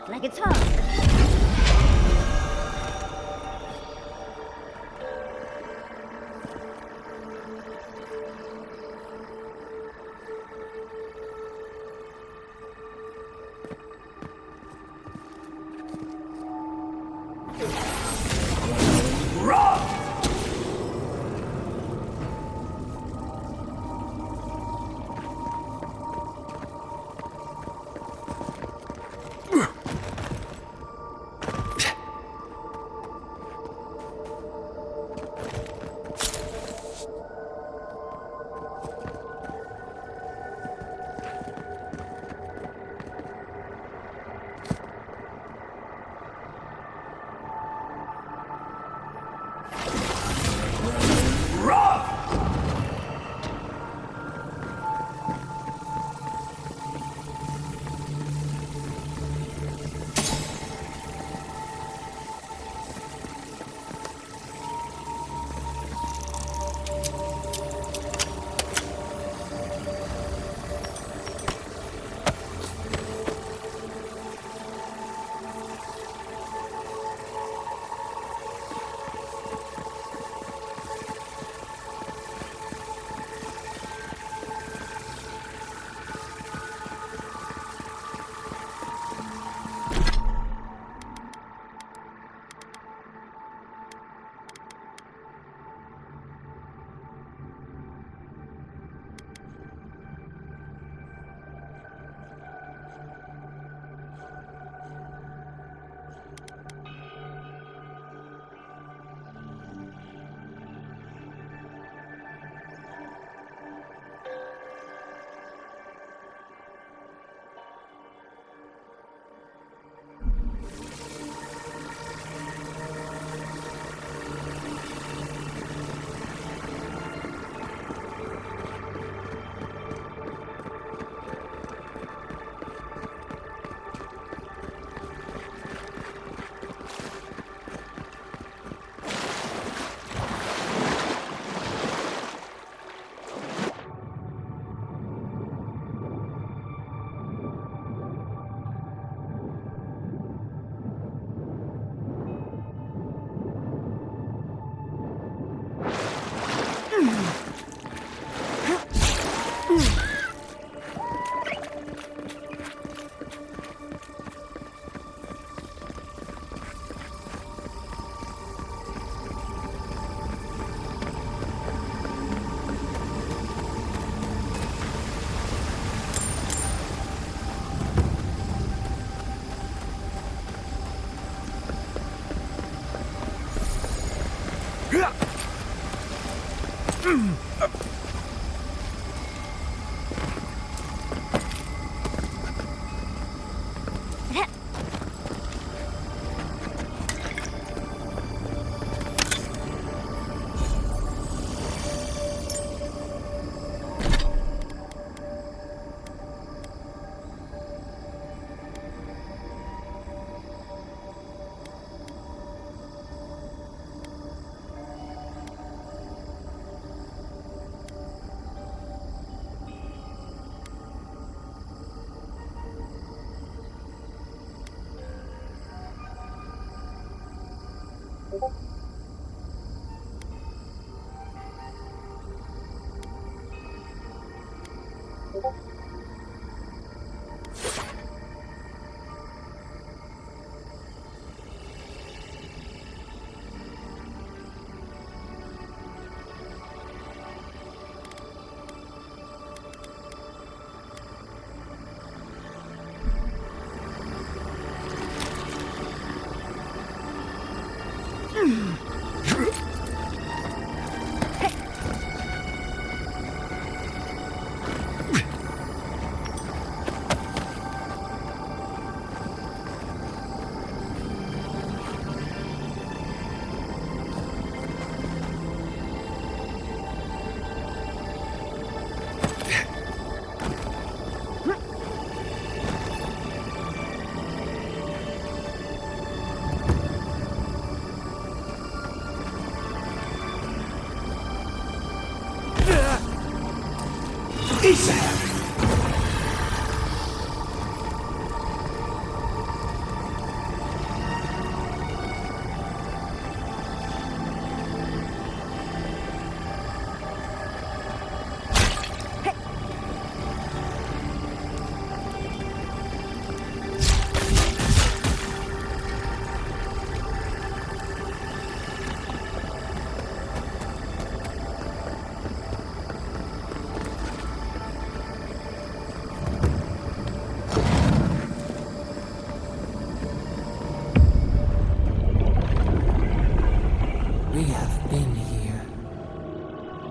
like it's home.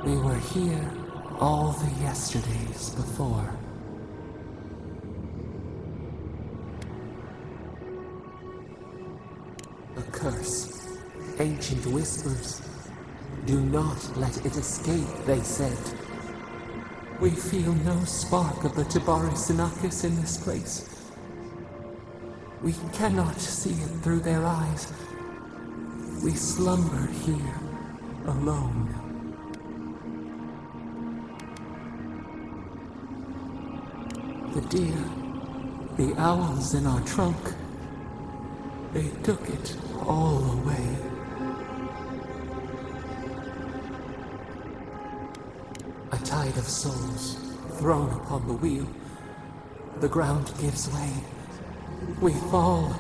We were here all the yesterdays before. A curse. Ancient whispers. Do not let it escape, they said. We feel no spark of the Tabari Sinakis in this place. We cannot see it through their eyes. We slumber here, alone. The deer, the owls in our trunk, they took it all away. A tide of souls thrown upon the wheel. The ground gives way. We fall.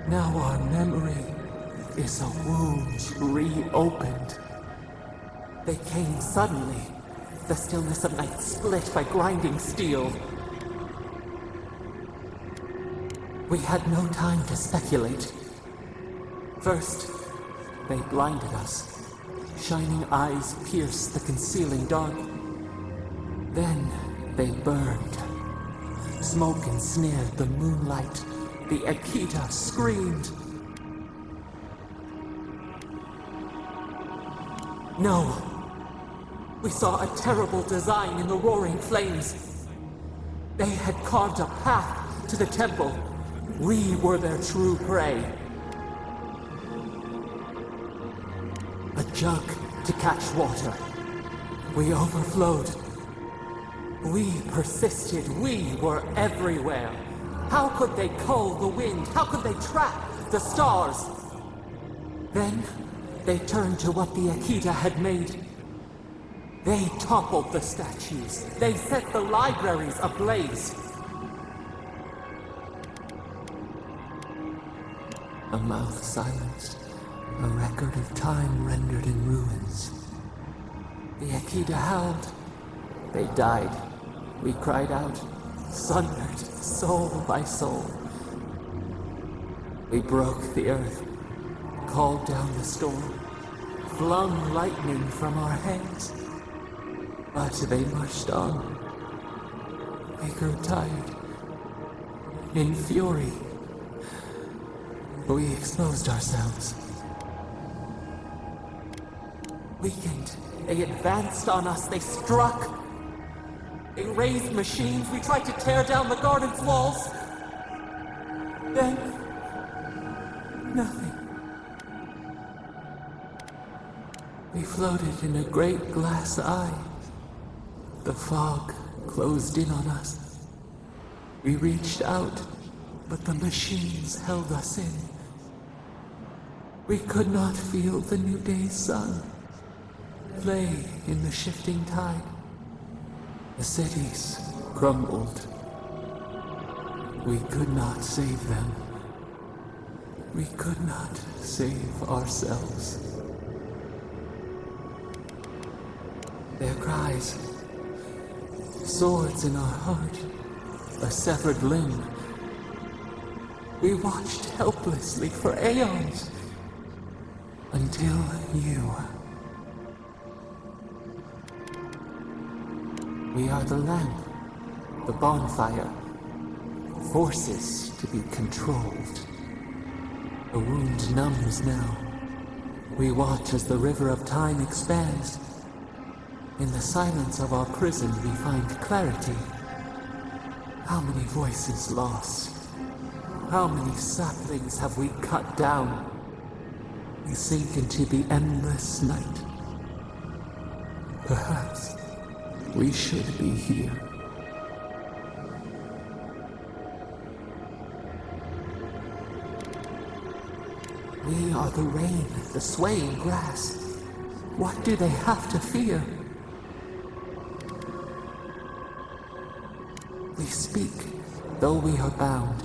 Now our memory is a wound reopened. They came suddenly. The stillness of night split by grinding steel. We had no time to speculate. First, they blinded us. Shining eyes pierced the concealing dark. Then they burned. Smoke ensnared the moonlight. The Akita screamed. No. We saw a terrible design in the roaring flames. They had carved a path to the temple. We were their true prey. A jug to catch water. We overflowed. We persisted. We were everywhere. How could they cull the wind? How could they trap the stars? Then they turned to what the Akita had made. They toppled the statues. They set the libraries ablaze. A mouth silenced. A record of time rendered in ruins. The Akita howled. They died. We cried out, sundered, soul by soul. We broke the earth, called down the storm, flung lightning from our hands. But they marched on. We grew tired. In fury, we exposed ourselves. Weakened, they advanced on us, they struck. They raised machines, we tried to tear down the garden's walls. Then, nothing. We floated in a great glass eye. The fog closed in on us. We reached out, but the machines held us in. We could not feel the new day's sun play in the shifting tide. The cities crumbled. We could not save them. We could not save ourselves. Their cries, swords in our heart, a severed limb. We watched helplessly for aeons, until you. We are the lamp, the bonfire, forces to be controlled. The wound numbs now. We watch as the river of time expands. In the silence of our prison we find clarity. How many voices lost? How many saplings have we cut down? We sink into the endless night. Perhaps we should be here. We are the rain, the swaying grass. What do they have to fear? We speak, though we are bound.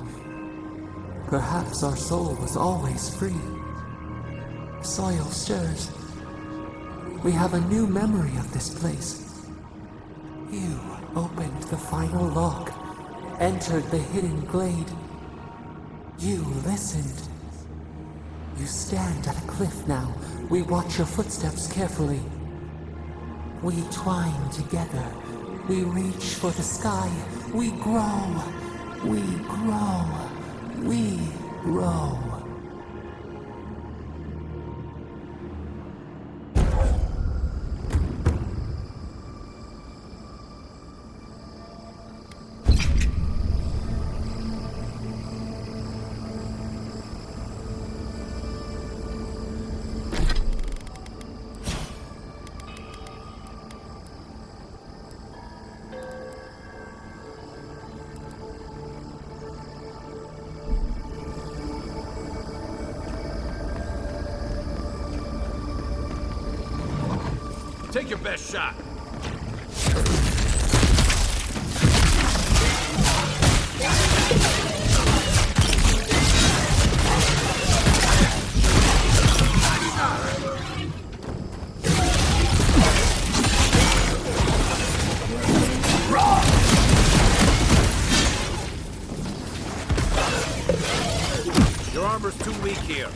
Perhaps our soul was always free. Soil stirs. We have a new memory of this place. You opened the final lock, entered the hidden glade. You listened. You stand at a cliff now. We watch your footsteps carefully. We twine together. We reach for the sky. We grow. We grow. We grow. Take your best shot. Your armor's too weak here.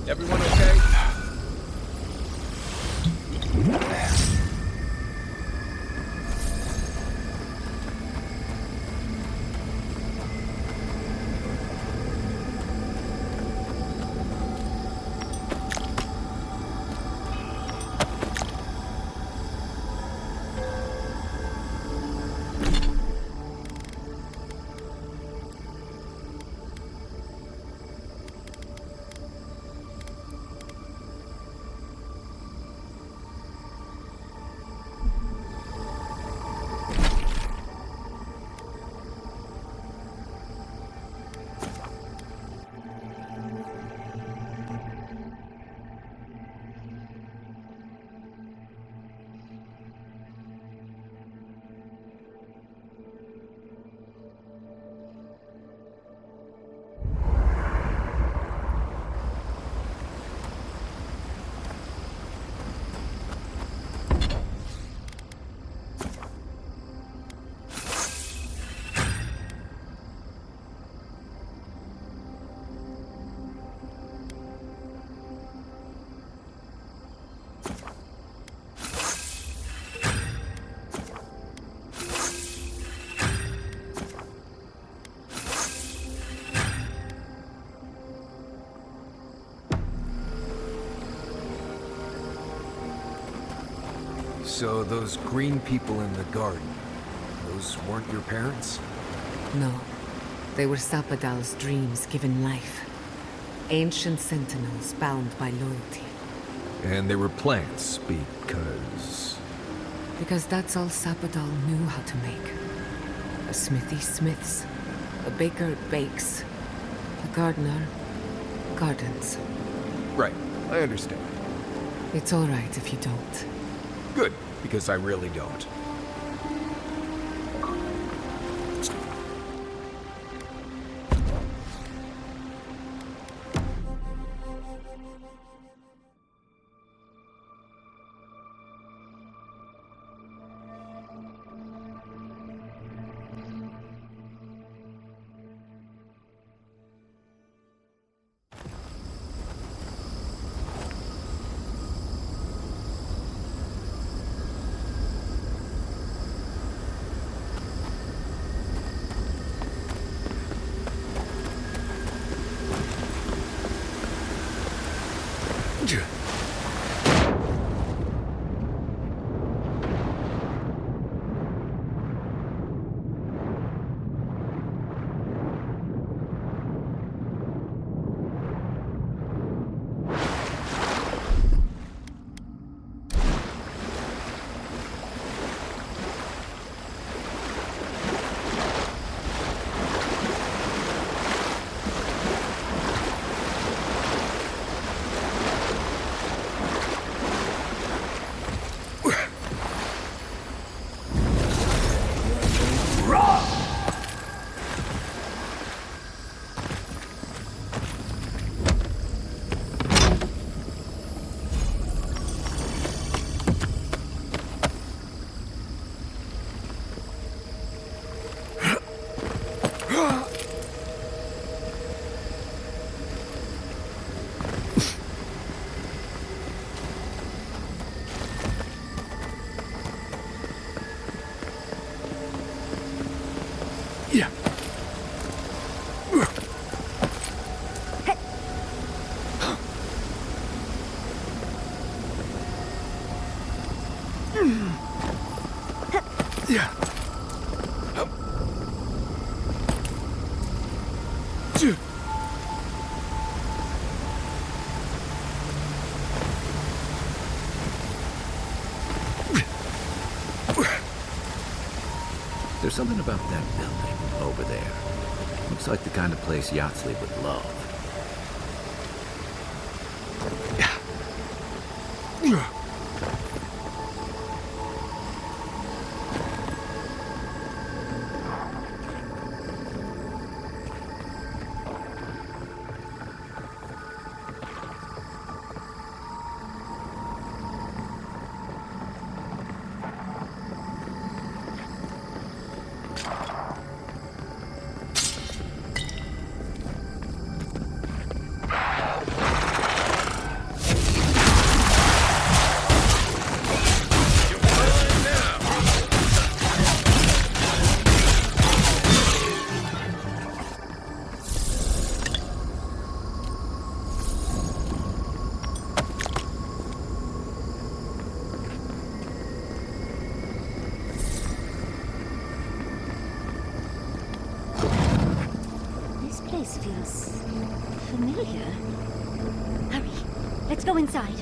Everyone okay? So those green people in the garden, those weren't your parents? No. They were Sapadal's dreams given life. Ancient sentinels bound by loyalty. And they were plants because... Because that's all Sapadal knew how to make. A smithy smiths. A baker bakes. A gardener gardens. Right, I understand. It's all right if you don't. Good, because I really don't. Yeah. Yeah. There's something about that building over there. Looks like the kind of place Yatsley would love. This place feels familiar. Hurry, let's go inside.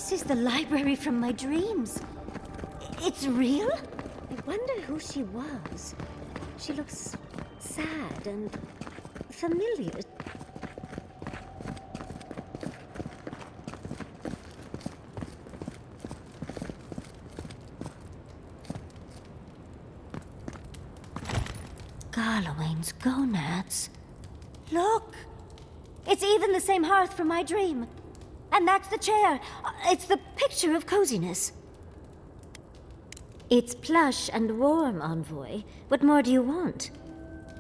This is the library from my dreams. It's real? I wonder who she was. She looks sad and familiar. Garlowane's gonads. Look! It's even the same hearth from my dream. And that's the chair. It's the picture of coziness. It's plush and warm, Envoy. What more do you want?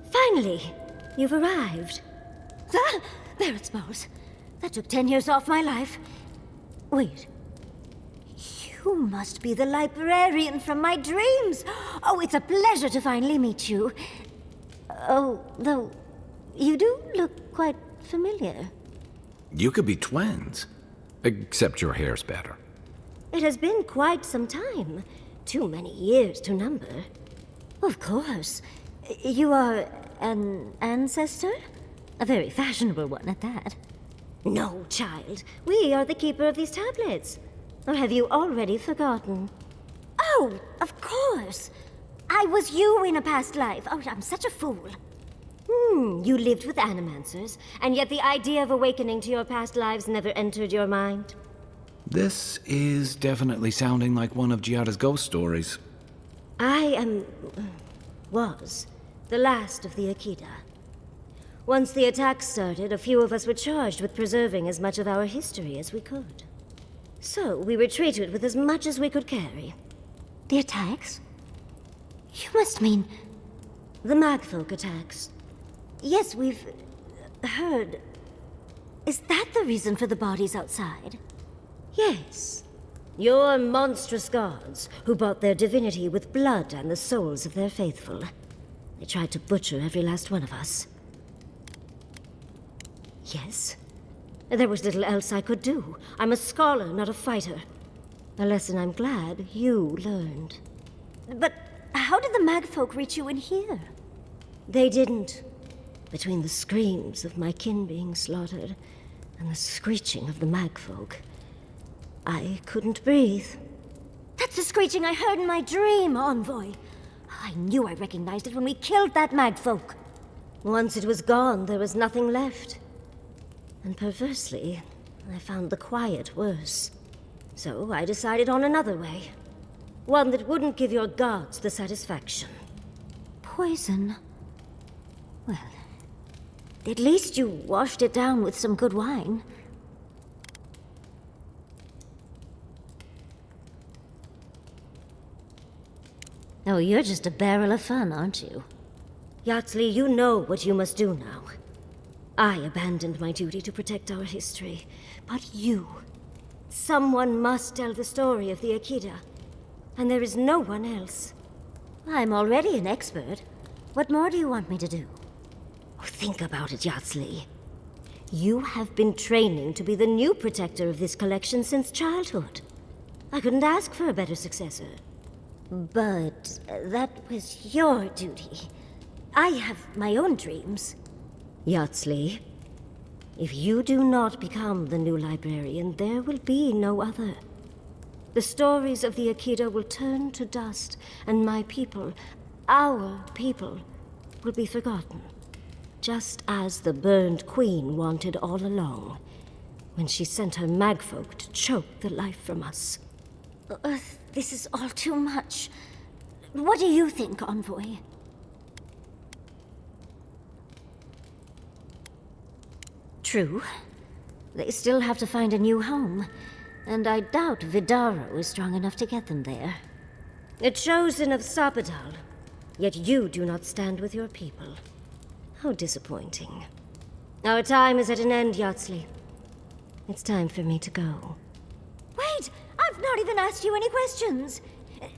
Finally! You've arrived. Ah, there it smells. That took 10 years off my life. Wait. You must be the librarian from my dreams! Oh, it's a pleasure to finally meet you. Oh, though, you do look quite familiar. You could be twins. Except your hair's better. It has been quite some time. Too many years to number. Of course. You are an ancestor? A very fashionable one at that. No, child. We are the keeper of these tablets. Or have you already forgotten? Oh, of course. I was you in a past life. Oh, I'm such a fool. You lived with animancers, and yet the idea of awakening to your past lives never entered your mind. This is definitely sounding like one of Giada's ghost stories. I was the last of the Akita. Once the attack started, a few of us were charged with preserving as much of our history as we could. So we retreated with as much as we could carry. The attacks? You must mean the Magfolk attacks. Yes, we've heard. Is that the reason for the bodies outside? Yes. Your monstrous gods, who bought their divinity with blood and the souls of their faithful. They tried to butcher every last one of us. Yes. There was little else I could do. I'm a scholar, not a fighter. A lesson I'm glad you learned. But how did the Magfolk reach you in here? They didn't. Between the screams of my kin being slaughtered and the screeching of the Magfolk, I couldn't breathe. That's the screeching I heard in my dream, Envoy. I knew I recognized it when we killed that Magfolk. Once it was gone, there was nothing left. And perversely, I found the quiet worse. So I decided on another way. One that wouldn't give your gods the satisfaction. Poison? Well, at least you washed it down with some good wine. Oh, you're just a barrel of fun, aren't you? Yatsley, you know what you must do now. I abandoned my duty to protect our history, but you... Someone must tell the story of the Akita, and there is no one else. I'm already an expert. What more do you want me to do? Oh, think about it, Yatsley. You have been training to be the new protector of this collection since childhood. I couldn't ask for a better successor. But that was your duty. I have my own dreams. Yatsley, if you do not become the new librarian, there will be no other. The stories of the Akita will turn to dust, and my people, our people, will be forgotten. Just as the burned queen wanted all along, when she sent her magfolk to choke the life from us. This is all too much. What do you think, Envoy? True. They still have to find a new home, and I doubt Vidaro is strong enough to get them there. A chosen of Sapadal, yet you do not stand with your people. How disappointing. Our time is at an end, Yatsley. It's time for me to go. Wait! I've not even asked you any questions!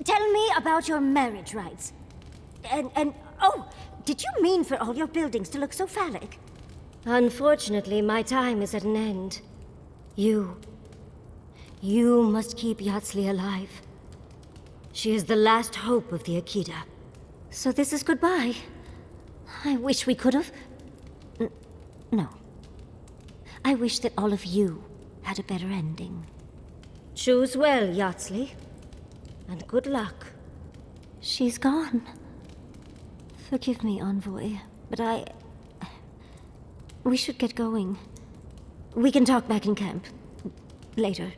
Tell me about your marriage rites. Oh, did you mean for all your buildings to look so phallic? Unfortunately, my time is at an end. You must keep Yatsley alive. She is the last hope of the Akita. So this is goodbye. I wish we could have... No. I wish that all of you had a better ending. Choose well, Yatsley. And good luck. She's gone. Forgive me, Envoy, but we should get going. We can talk back in camp. Later.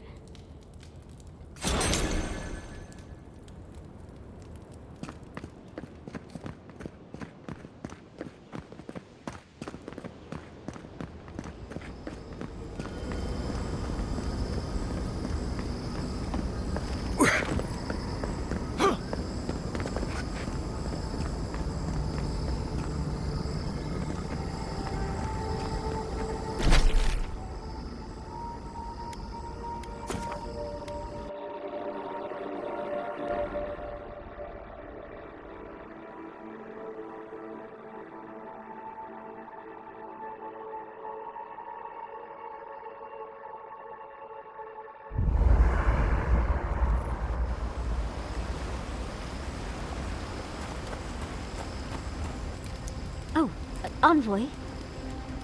Oh, Envoy.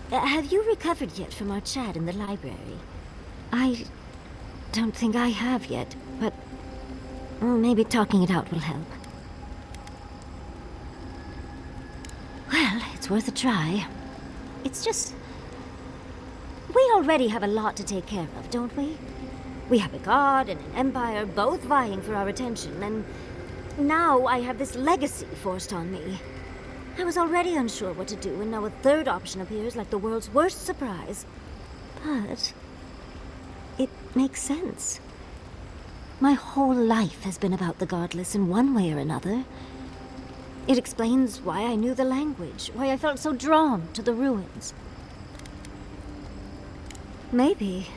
Have you recovered yet from our chat in the library? I don't think I have yet, but maybe talking it out will help. Well, it's worth a try. It's just... we already have a lot to take care of, don't we? We have a god and an empire both vying for our attention, and now I have this legacy forced on me. I was already unsure what to do, and now a third option appears like the world's worst surprise. But it makes sense. My whole life has been about the godless in one way or another. It explains why I knew the language, why I felt so drawn to the ruins. Maybe.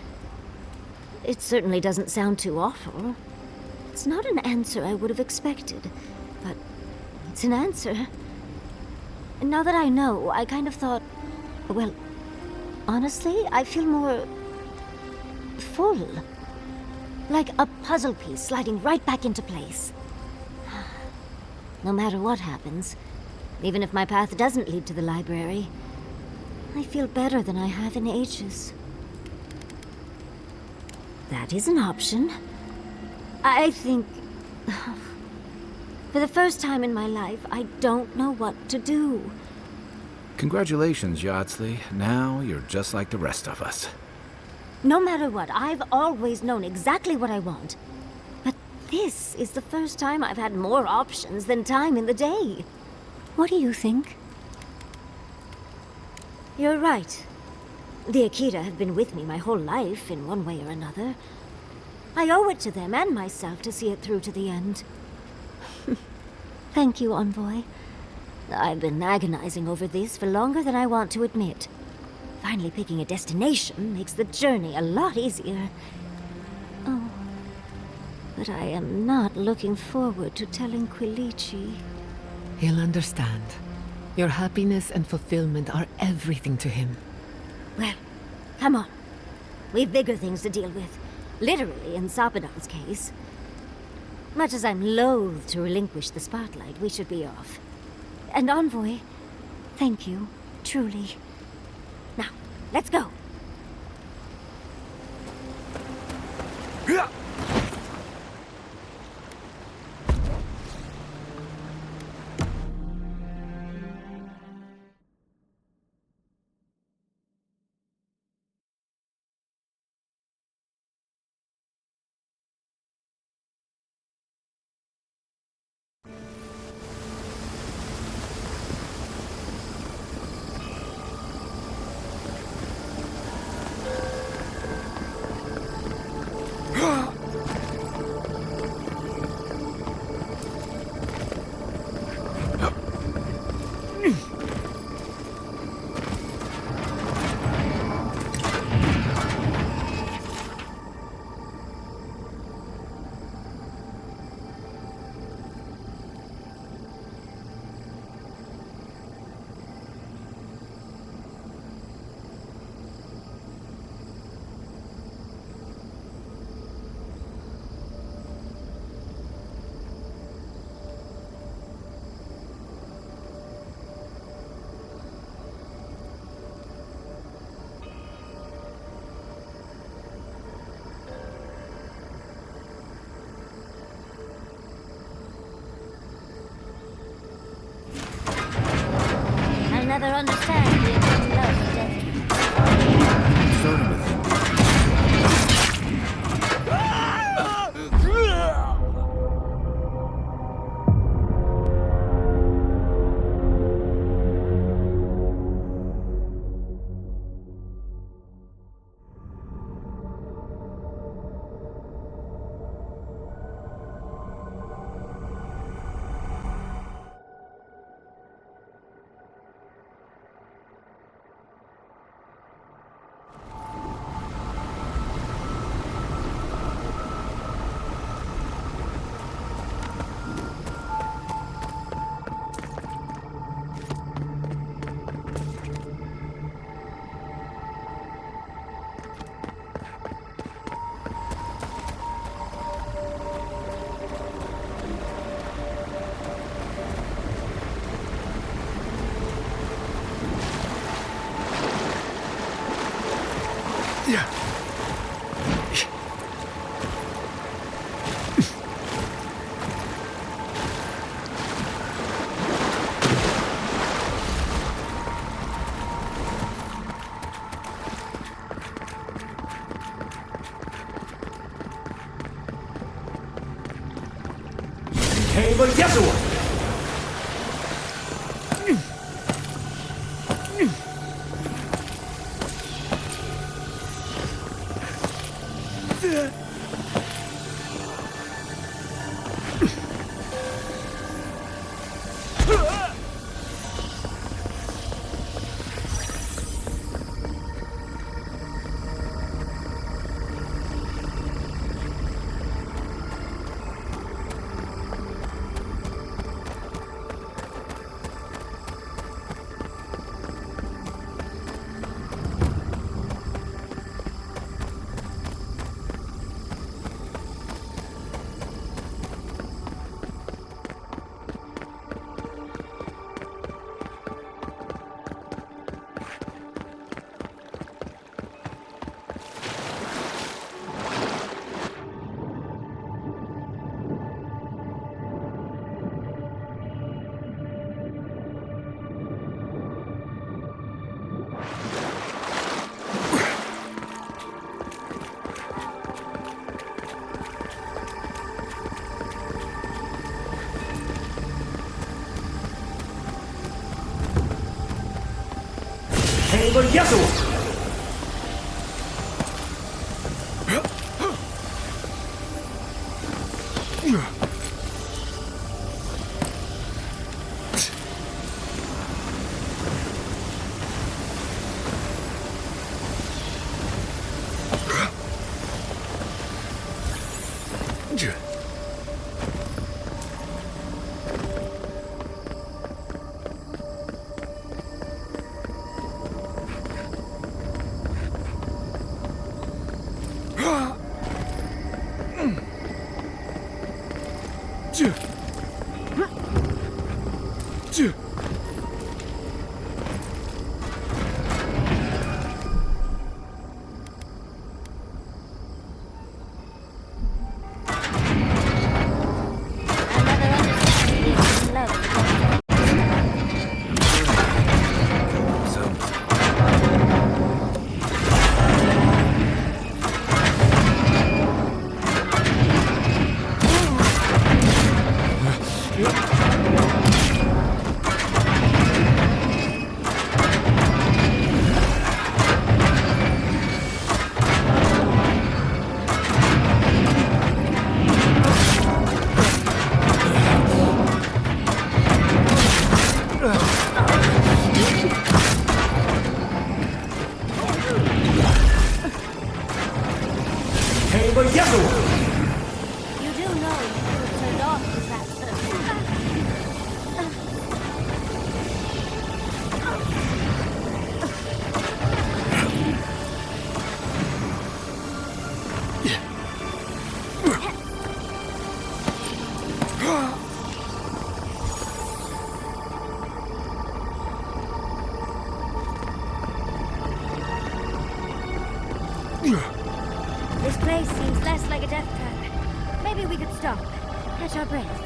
It certainly doesn't sound too awful. It's not an answer I would have expected, but it's an answer. And now that I know, I kind of thought, well, honestly, I feel more full. Like a puzzle piece sliding right back into place. No matter what happens, even if my path doesn't lead to the library, I feel better than I have in ages. That is an option. I think... for the first time in my life, I don't know what to do. Congratulations, Yatsley. Now you're just like the rest of us. No matter what, I've always known exactly what I want. But this is the first time I've had more options than time in the day. What do you think? You're right. The Akira have been with me my whole life, in one way or another. I owe it to them and myself to see it through to the end. Thank you, Envoy. I've been agonizing over this for longer than I want to admit. Finally picking a destination makes the journey a lot easier. Oh, but I am not looking forward to telling Quilici. He'll understand. Your happiness and fulfillment are everything to him. Well, come on. We've bigger things to deal with. Literally, in Sapadon's case. Much as I'm loath to relinquish the spotlight, we should be off. And Envoy, thank you, truly. Now, let's go. never understand the eternal love of death. I'm starting to think This place seems less like a death trap. Maybe we could stop, catch our breath.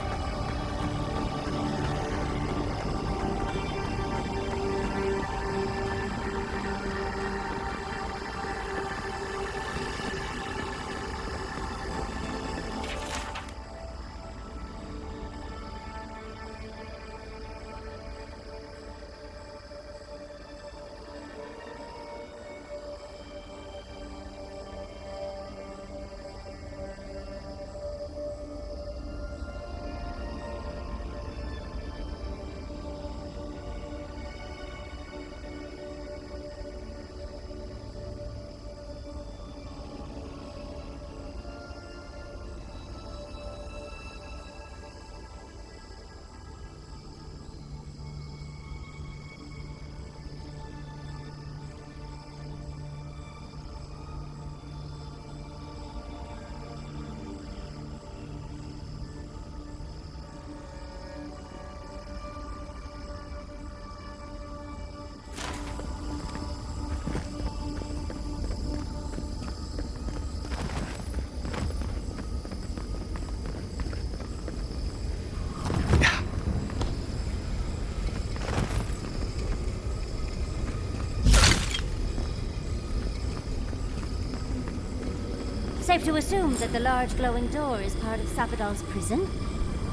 Safe to assume that the large glowing door is part of Sappadal's prison?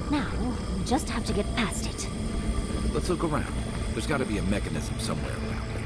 Now, we just have to get past it. Let's look around. There's got to be a mechanism somewhere around here.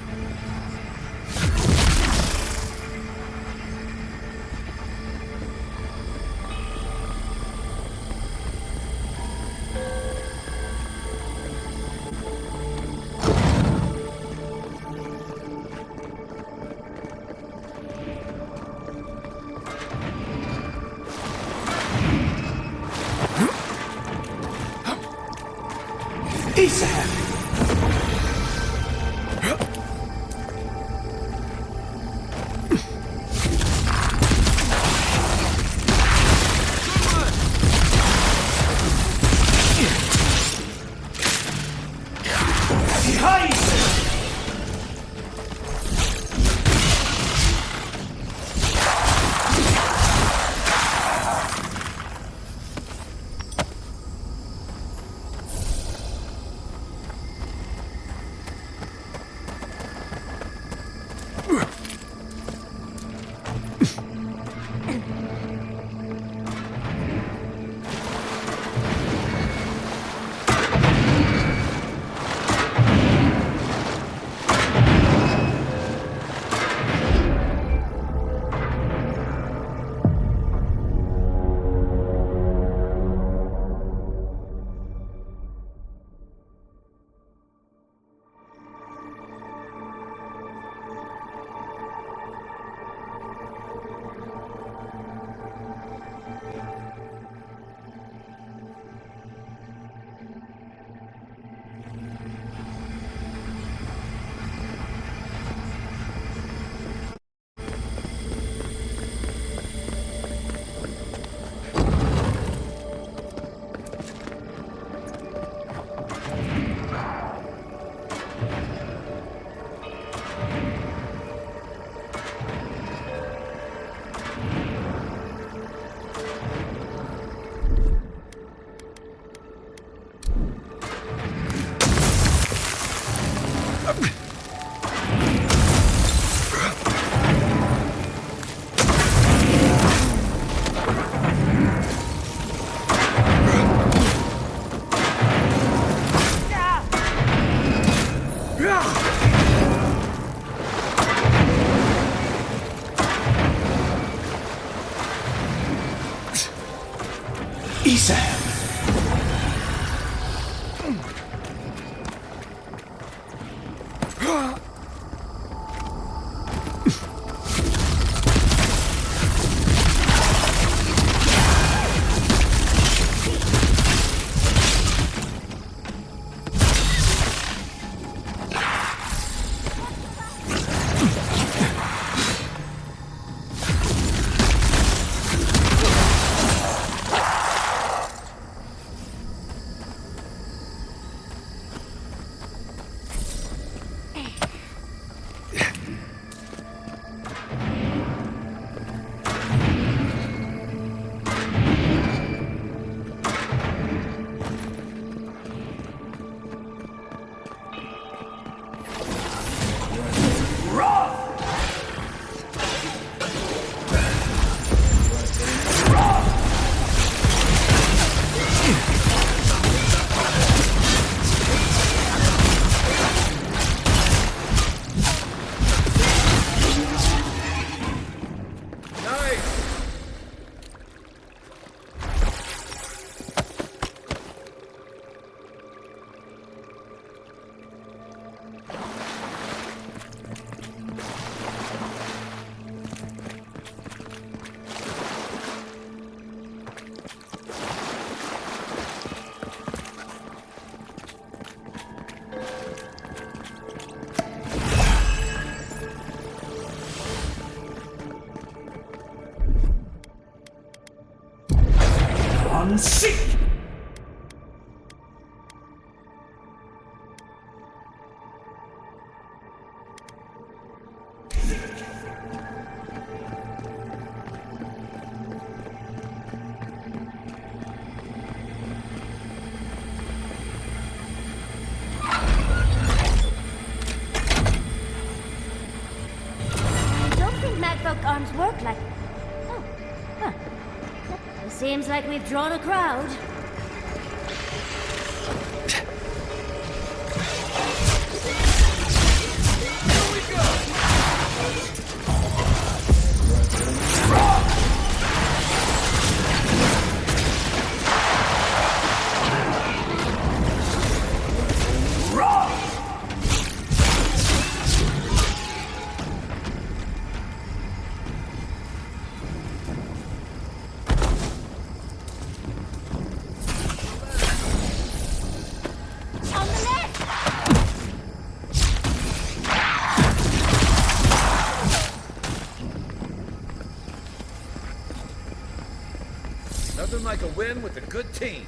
Sick! I don't think Madfolk arms work like... Oh, Seems like we've drawn a crowd. Nothing like a win with a good team.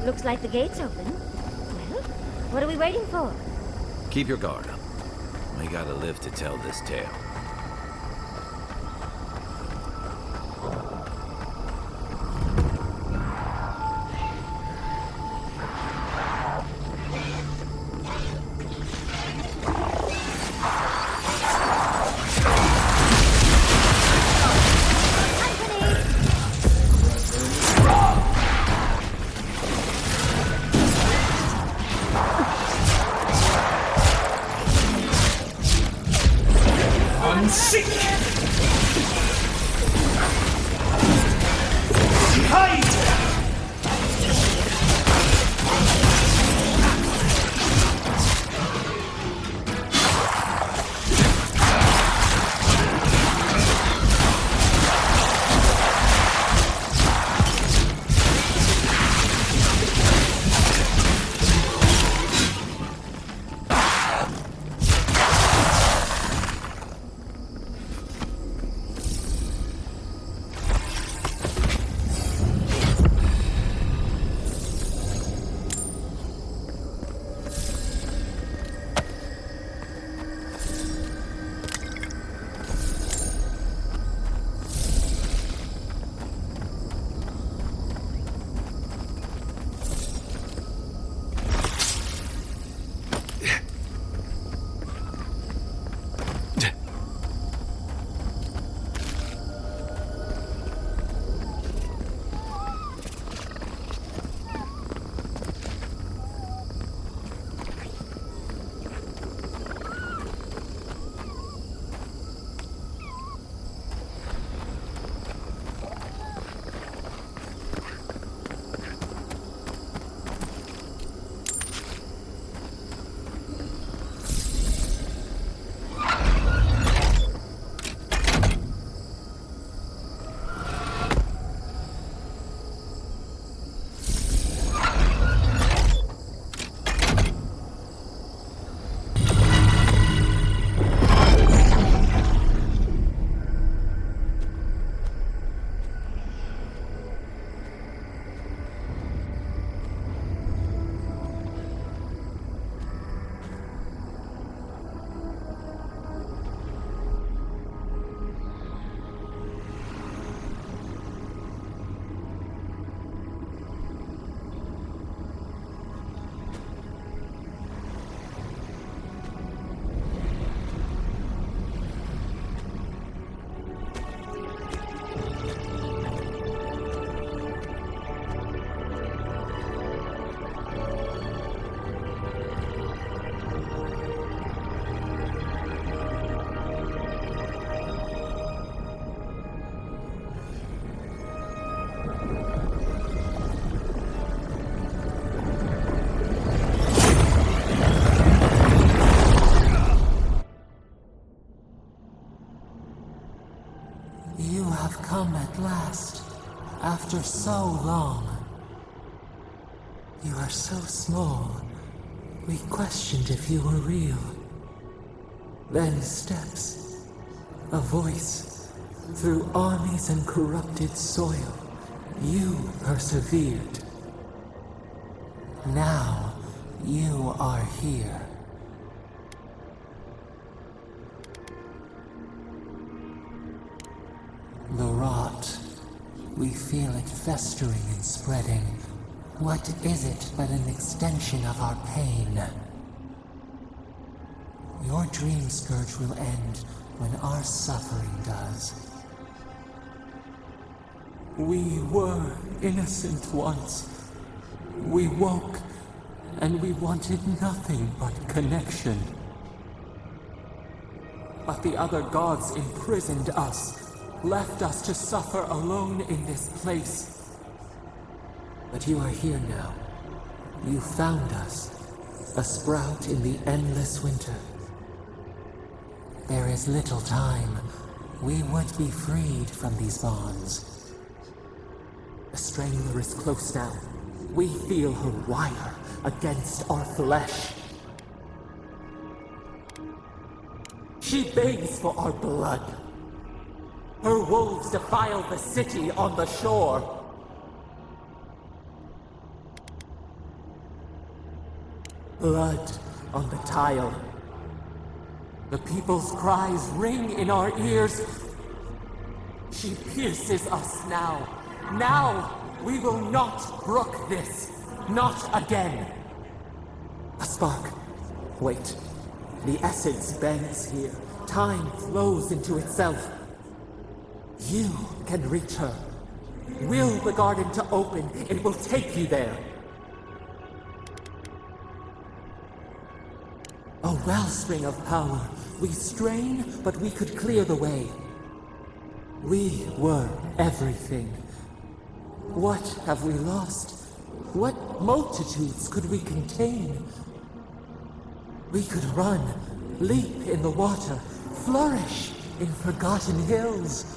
Looks like the gate's open. Well, what are we waiting for? Keep your guard up. We gotta live to tell this tale. come at last, after so long. You are so small, we questioned if you were real. Then steps, a voice, through armies and corrupted soil, you persevered. Now, you are here. The rot, we feel it festering and spreading. What is it but an extension of our pain? Your dream scourge will end when our suffering does. We were innocent once. We woke, and we wanted nothing but connection. But the other gods imprisoned us, left us to suffer alone in this place. But you are here now. You found us, a sprout in the endless winter. There is little time. We would be freed from these bonds. The strangler is close now. We feel her wire against our flesh. She begs for our blood. Her wolves defile the city on the shore. Blood on the tile. The people's cries ring in our ears. She pierces us now. Now! We will not brook this. Not again. A spark. Wait. The essence bends here. Time flows into itself. You can reach her. Will the garden to open. It will take you there. A wellspring of power. We strain, but we could clear the way. We were everything. What have we lost? What multitudes could we contain? We could run, leap in the water, flourish in forgotten hills.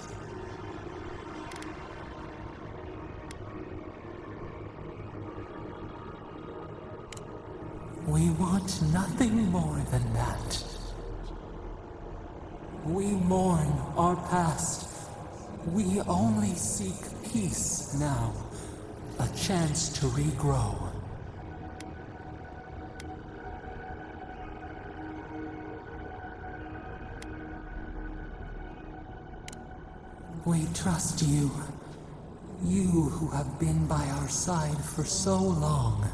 We want nothing more than that. We mourn our past. We only seek peace now. A chance to regrow. We trust you. You who have been by our side for so long.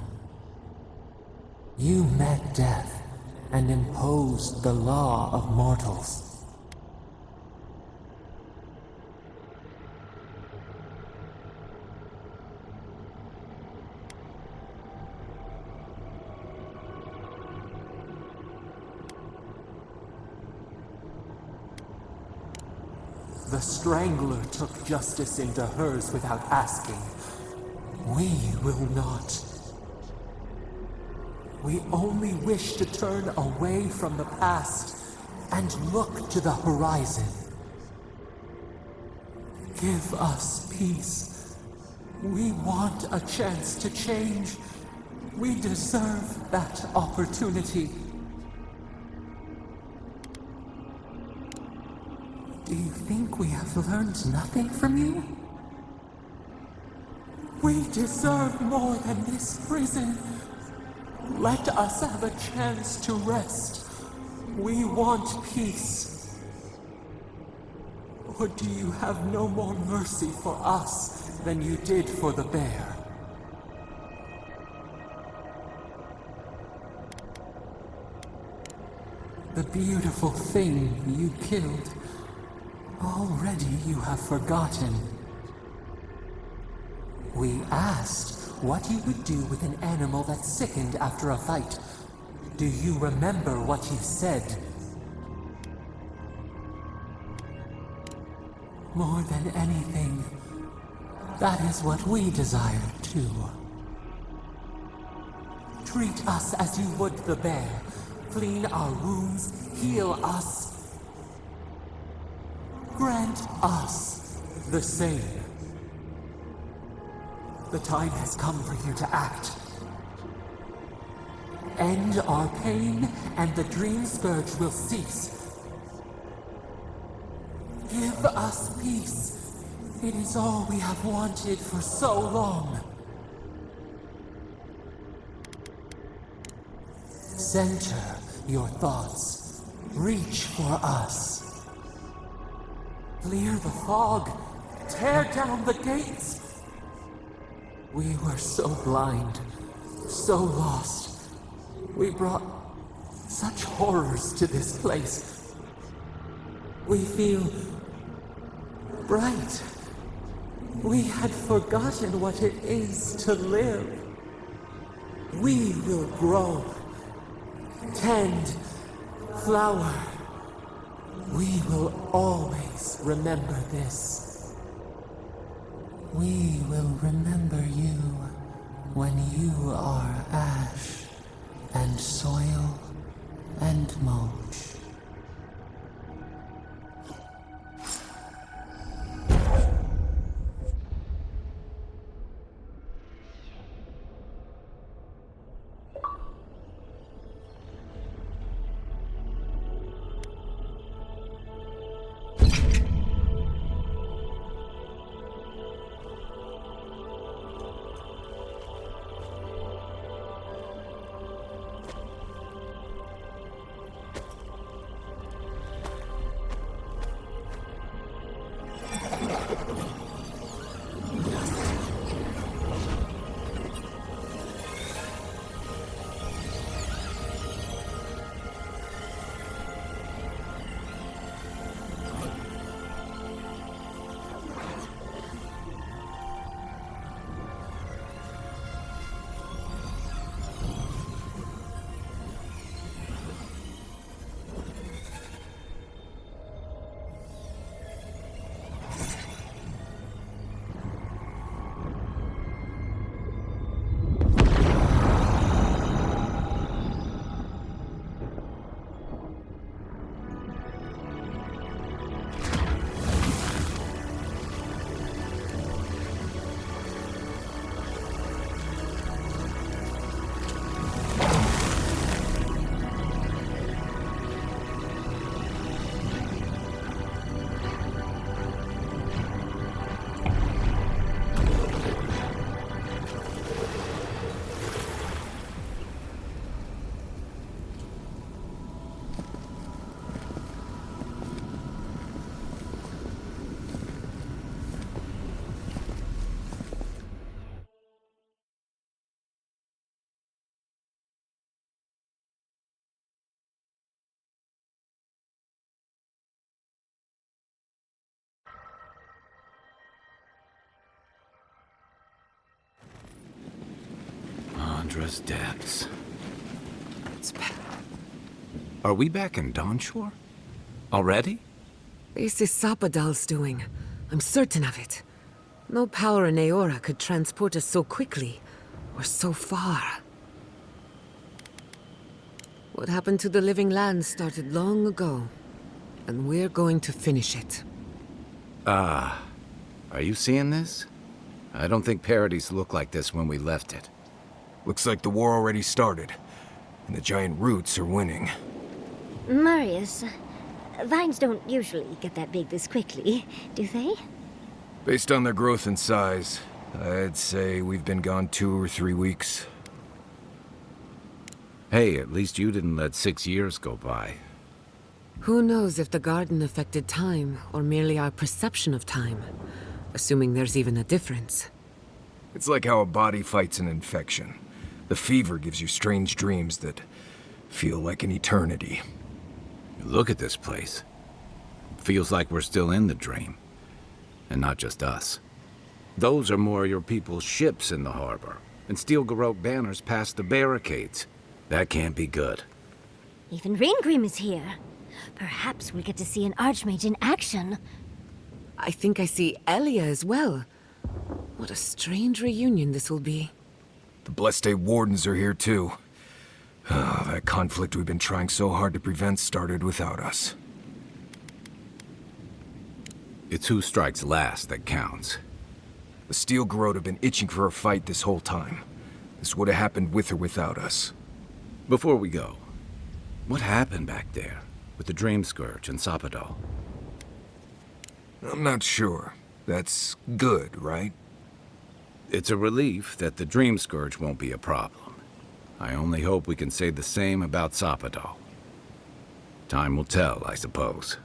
You met death and imposed the law of mortals. The Strangler took justice into hers without asking. We will not. We only wish to turn away from the past and look to the horizon. Give us peace. We want a chance to change. We deserve that opportunity. Do you think we have learned nothing from you? We deserve more than this prison. Let us have a chance to rest. We want peace. Or do you have no more mercy for us than you did for the bear? The beautiful thing you killed. Already you have forgotten. We asked what you would do with an animal that sickened after a fight. Do you remember what you said? More than anything, that is what we desire too. Treat us as you would the bear. Clean our wounds, heal us. Grant us the same. The time has come for you to act. End our pain, and the dream scourge will cease. Give us peace. It is all we have wanted for so long. Center your thoughts. Reach for us. Clear the fog. Tear down the gates. We were so blind, so lost. We brought such horrors to this place. We feel bright. We had forgotten what it is to live. We will grow, tend, flower. We will always remember this. We will remember you when you are ash and soil and mulch. Andra's depths. It's bad. Are we back in Dawnshore? Already? This is Sapadal's doing. I'm certain of it. No power in Eora could transport us so quickly, or so far. What happened to the living land started long ago, and we're going to finish it. Are you seeing this? I don't think Parodies looked like this when we left it. Looks like the war already started, and the giant roots are winning. Marius, vines don't usually get that big this quickly, do they? Based on their growth and size, I'd say we've been gone 2 or 3 weeks. Hey, at least you didn't let 6 years go by. Who knows if the garden affected time, or merely our perception of time, assuming there's even a difference. It's like how a body fights an infection. The fever gives you strange dreams that feel like an eternity. Look at this place. Feels like we're still in the dream. And not just us. Those are more your people's ships in the harbor, and steel Garrote banners past the barricades. That can't be good. Even Reingrim is here. Perhaps we'll get to see an Archmage in action. I think I see Elia as well. What a strange reunion this will be. The Blessed Wardens are here too. That conflict we've been trying so hard to prevent started without us. It's who strikes last that counts. The Steel Garrote have been itching for a fight this whole time. This would have happened with or without us. Before we go, what happened back there with the Dream Scourge and Sapadal? I'm not sure. That's good, right? It's a relief that the Dream Scourge won't be a problem. I only hope we can say the same about Sapadal. Time will tell, I suppose.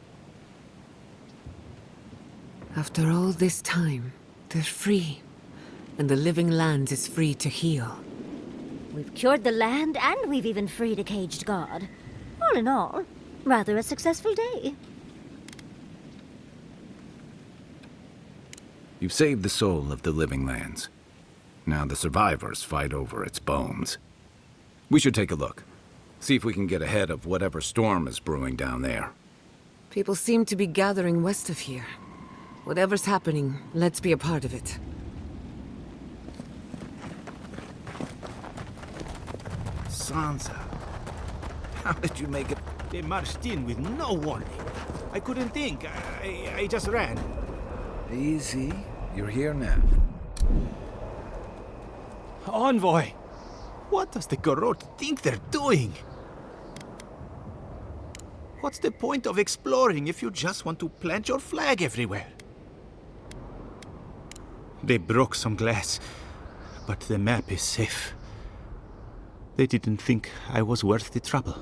After all this time, they're free. And the living land is free to heal. We've cured the land, and we've even freed a caged god. All in all, rather a successful day. You've saved the soul of the living lands. Now the survivors fight over its bones. We should take a look. See if we can get ahead of whatever storm is brewing down there. People seem to be gathering west of here. Whatever's happening, let's be a part of it. Sansa, how did you make it? They marched in with no warning. I couldn't think. I just ran. Easy. You're here now. Envoy! What does the Garrote think they're doing? What's the point of exploring if you just want to plant your flag everywhere? They broke some glass, but the map is safe. They didn't think I was worth the trouble.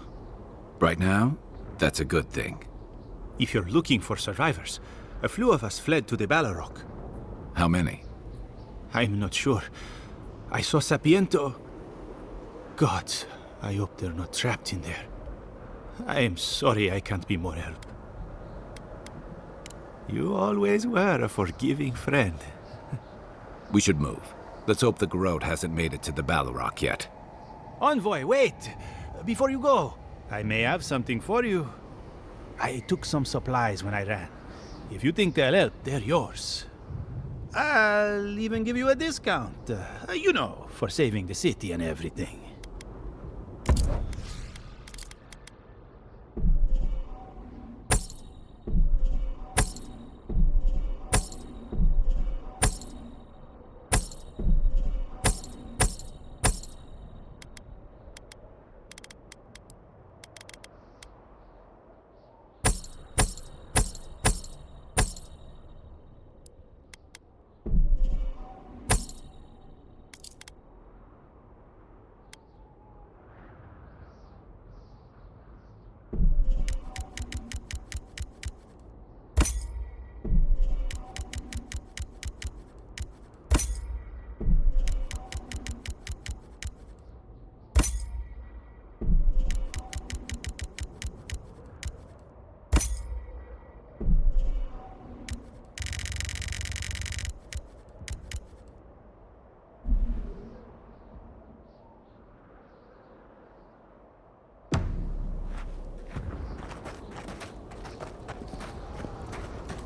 Right now, that's a good thing. If you're looking for survivors, a few of us fled to the Balrog. How many? I'm not sure. I saw Sapiento. Gods, I hope they're not trapped in there. I am sorry I can't be more help. You always were a forgiving friend. We should move. Let's hope the Garrote hasn't made it to the Balrog yet. Envoy, wait! Before you go, I may have something for you. I took some supplies when I ran. If you think they'll help, they're yours. I'll even give you a discount. You know, for saving the city and everything.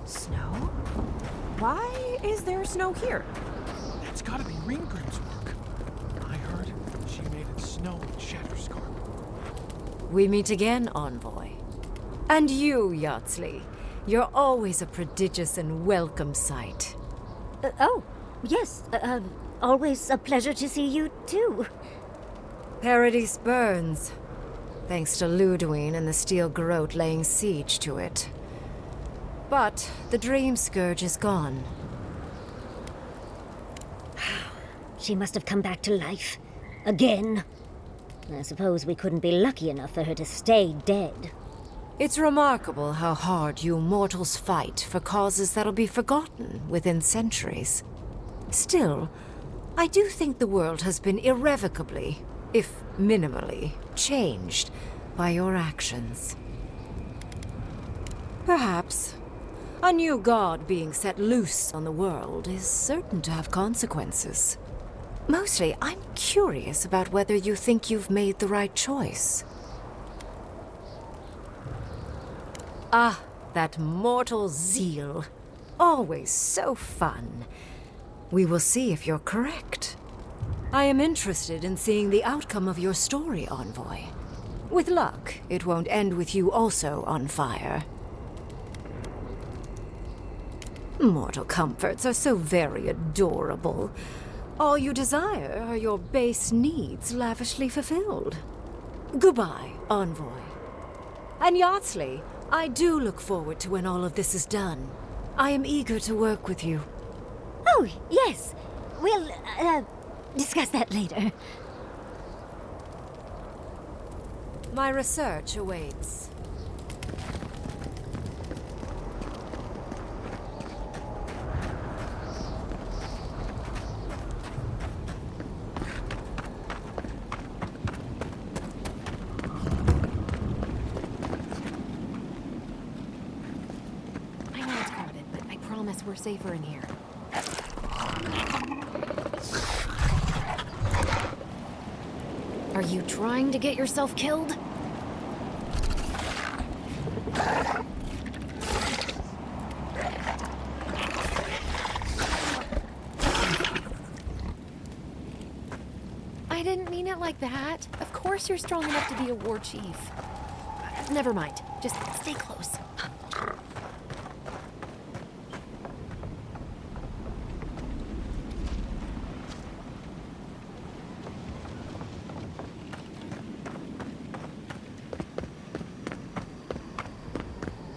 Snow? Why is there snow here? That's gotta be Ringgrim's work. I heard she made it snow in Shatterscarp. We meet again, Envoy. And you, Yardsley. You're always a prodigious and welcome sight. Oh, yes. Always a pleasure to see you, too. Paradise burns, thanks to Ludwine and the Steel Garrote laying siege to it. But the Dream Scourge is gone. She must have come back to life. Again. I suppose we couldn't be lucky enough for her to stay dead. It's remarkable how hard you mortals fight for causes that'll be forgotten within centuries. Still, I do think the world has been irrevocably, if minimally, changed by your actions. Perhaps a new god being set loose on the world is certain to have consequences. Mostly, I'm curious about whether you think you've made the right choice. Ah, that mortal zeal. Always so fun. We will see if you're correct. I am interested in seeing the outcome of your story, Envoy. With luck, it won't end with you also on fire. Mortal comforts are so very adorable. All you desire are your base needs lavishly fulfilled. Goodbye, Envoy. And Yardsley, I do look forward to when all of this is done. I am eager to work with you. Oh, yes. We'll, discuss that later. My research awaits. I know it's crowded, but I promise we're safer in here. Are you trying to get yourself killed? I didn't mean it like that. Of course you're strong enough to be a war chief. Never mind. Just stay close.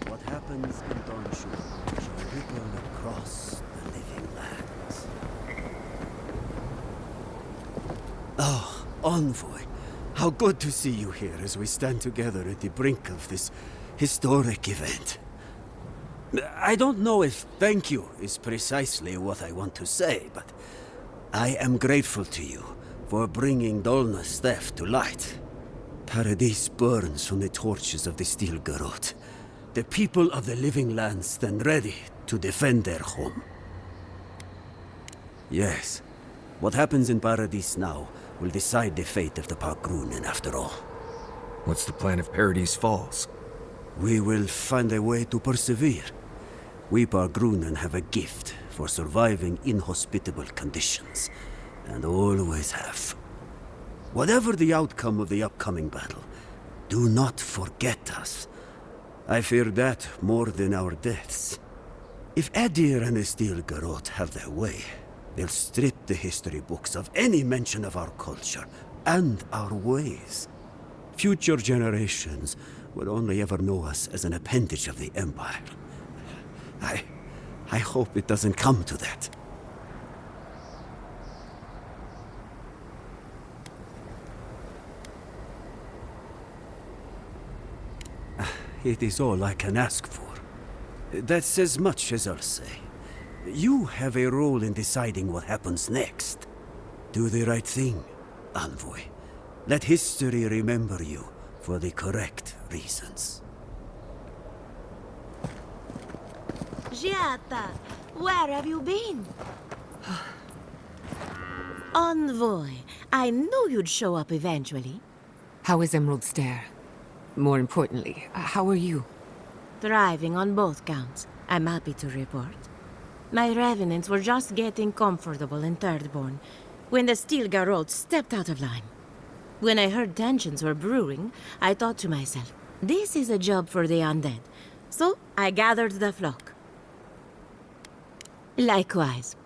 What happens in Donshu shall ripple across the living lands. Oh, Envoy, how good to see you here as we stand together at the brink of this historic event. I don't know if thank you is precisely what I want to say, but I am grateful to you for bringing Dolna's theft to light. Paradise burns from the torches of the Steel Garrote. The people of the living lands stand ready to defend their home. Yes, what happens in Paradise now will decide the fate of the Parkrunen after all. What's the plan if Paradise falls? We will find a way to persevere. We Parkrunen have a gift for surviving inhospitable conditions, and always have. Whatever the outcome of the upcoming battle, do not forget us. I fear that more than our deaths. If Edir and the Steel Garrote have their way, they'll strip the history books of any mention of our culture and our ways. Future generations will only ever know us as an appendage of the Empire. I hope it doesn't come to that. It is all I can ask for. That's as much as I'll say. You have a role in deciding what happens next. Do the right thing, Envoy. Let history remember you for the correct reasons. Giata, where have you been? Envoy, I knew you'd show up eventually. How is Emerald Stair? More importantly, how are you? Thriving on both counts, I'm happy to report. My revenants were just getting comfortable in Thirdborn when the Steel Garrote stepped out of line. When I heard tensions were brewing, I thought to myself, this is a job for the undead. So I gathered the flock. Likewise,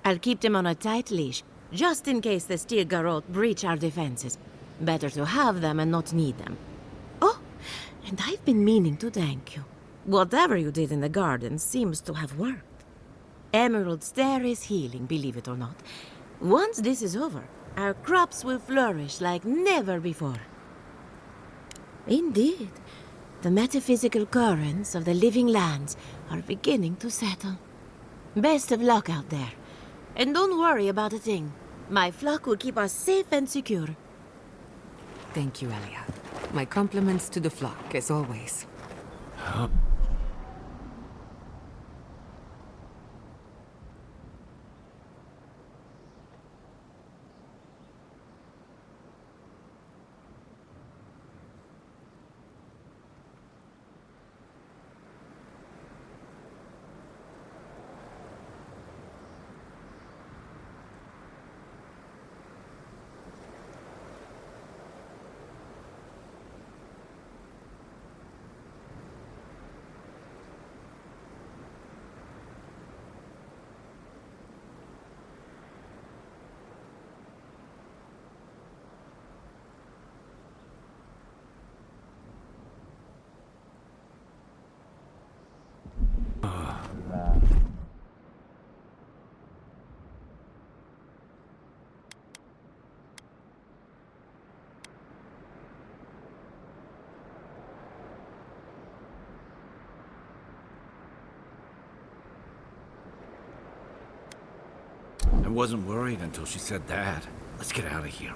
I'll keep them on a tight leash, just in case the Steel Garrote breach our defenses. Better to have them and not need them. Oh, and I've been meaning to thank you. Whatever you did in the garden seems to have worked. Emerald Stair is healing, believe it or not. Once this is over, our crops will flourish like never before. Indeed, the metaphysical currents of the living lands are beginning to settle. Best of luck out there. And don't worry about a thing. My flock will keep us safe and secure. Thank you, Elia. My compliments to the flock, as always. wasn't worried until she said that. Let's get out of here.